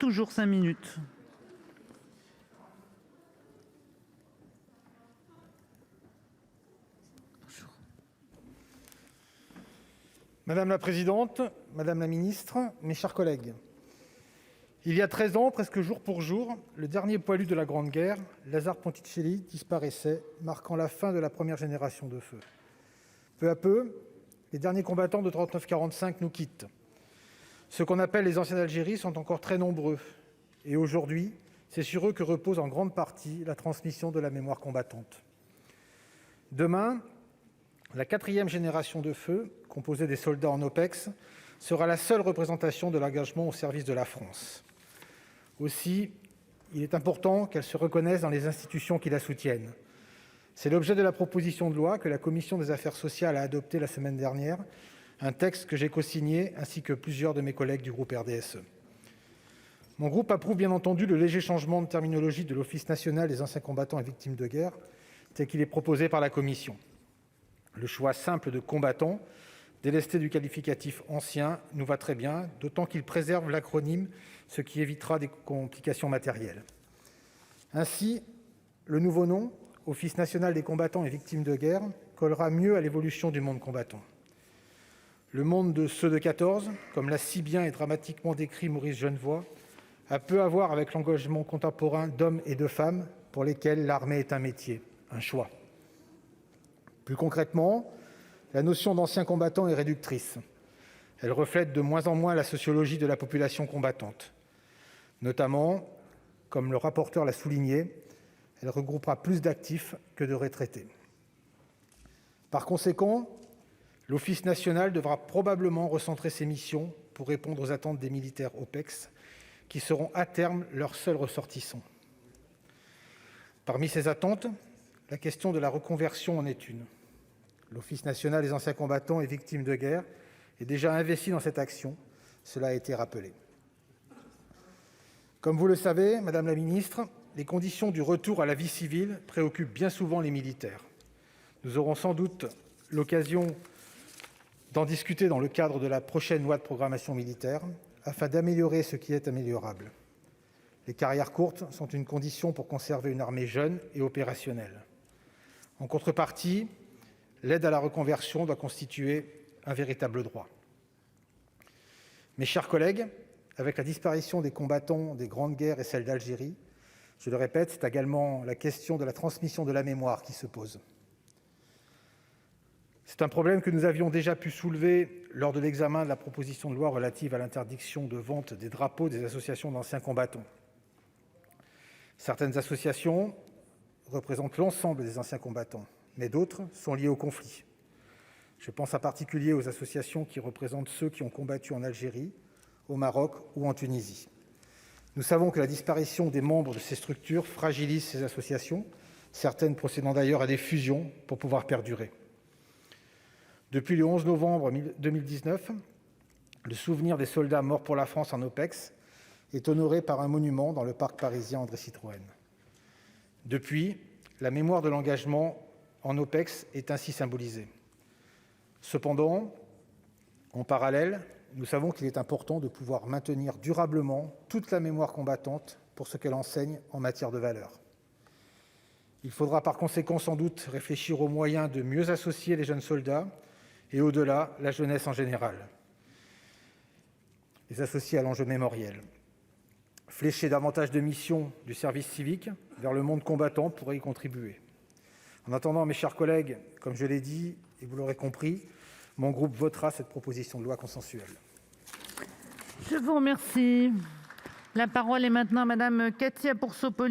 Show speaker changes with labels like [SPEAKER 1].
[SPEAKER 1] Toujours 5 minutes.
[SPEAKER 2] Madame la présidente, madame la ministre, mes chers collègues, il y a 13 ans, presque jour pour jour, le dernier poilu de la Grande Guerre, Lazare Ponticelli, disparaissait, marquant la fin de la première génération de feu. Peu à peu, les derniers combattants de 39-45 nous quittent. Ceux qu'on appelle les anciens d'Algérie sont encore très nombreux. Et aujourd'hui, c'est sur eux que repose en grande partie la transmission de la mémoire combattante. Demain, la 4e génération de feu, composée des soldats en OPEX, sera la seule représentation de l'engagement au service de la France. Aussi, il est important qu'elle se reconnaisse dans les institutions qui la soutiennent. C'est l'objet de la proposition de loi que la commission des affaires sociales a adoptée la semaine dernière, un texte que j'ai cosigné ainsi que plusieurs de mes collègues du groupe RDSE. Mon groupe approuve bien entendu le léger changement de terminologie de l'Office national des anciens combattants et victimes de guerre, tel qu'il est proposé par la commission. Le choix simple de combattant, délesté du qualificatif ancien, nous va très bien, d'autant qu'il préserve l'acronyme, ce qui évitera des complications matérielles. Ainsi, le nouveau nom, Office national des combattants et victimes de guerre, collera mieux à l'évolution du monde combattant. Le monde de ceux de 14, comme l'a si bien et dramatiquement décrit Maurice Genevoix, a peu à voir avec l'engagement contemporain d'hommes et de femmes pour lesquels l'armée est un métier, un choix. Plus concrètement, la notion d'ancien combattant est réductrice. Elle reflète de moins en moins la sociologie de la population combattante. Notamment, comme le rapporteur l'a souligné, elle regroupera plus d'actifs que de retraités. Par conséquent, l'Office national devra probablement recentrer ses missions pour répondre aux attentes des militaires OPEX, qui seront à terme leurs seuls ressortissants. Parmi ces attentes, la question de la reconversion en est une. L'Office national des anciens combattants et victimes de guerre est déjà investi dans cette action, cela a été rappelé. Comme vous le savez, madame la ministre, les conditions du retour à la vie civile préoccupent bien souvent les militaires. Nous aurons sans doute l'occasion d'en discuter dans le cadre de la prochaine loi de programmation militaire, afin d'améliorer ce qui est améliorable. Les carrières courtes sont une condition pour conserver une armée jeune et opérationnelle. En contrepartie, l'aide à la reconversion doit constituer un véritable droit. Mes chers collègues, avec la disparition des combattants des grandes guerres et celle d'Algérie, je le répète, c'est également la question de la transmission de la mémoire qui se pose. C'est un problème que nous avions déjà pu soulever lors de l'examen de la proposition de loi relative à l'interdiction de vente des drapeaux des associations d'anciens combattants. Certaines associations représentent l'ensemble des anciens combattants, mais d'autres sont liées au conflit. Je pense en particulier aux associations qui représentent ceux qui ont combattu en Algérie, au Maroc ou en Tunisie. Nous savons que la disparition des membres de ces structures fragilise ces associations, certaines procédant d'ailleurs à des fusions pour pouvoir perdurer. Depuis le 11 novembre 2019, le souvenir des soldats morts pour la France en OPEX est honoré par un monument dans le parc parisien André Citroën. Depuis, la mémoire de l'engagement en OPEX est ainsi symbolisée. Cependant, en parallèle, nous savons qu'il est important de pouvoir maintenir durablement toute la mémoire combattante pour ce qu'elle enseigne en matière de valeurs. Il faudra par conséquent sans doute réfléchir aux moyens de mieux associer les jeunes soldats et au-delà, la jeunesse en général, les associer à l'enjeu mémoriel. Flécher davantage de missions du service civique vers le monde combattant pourrait y contribuer. En attendant, mes chers collègues, comme je l'ai dit, et vous l'aurez compris, mon groupe votera cette proposition de loi consensuelle.
[SPEAKER 1] Je vous remercie. La parole est maintenant à Madame Katia Pour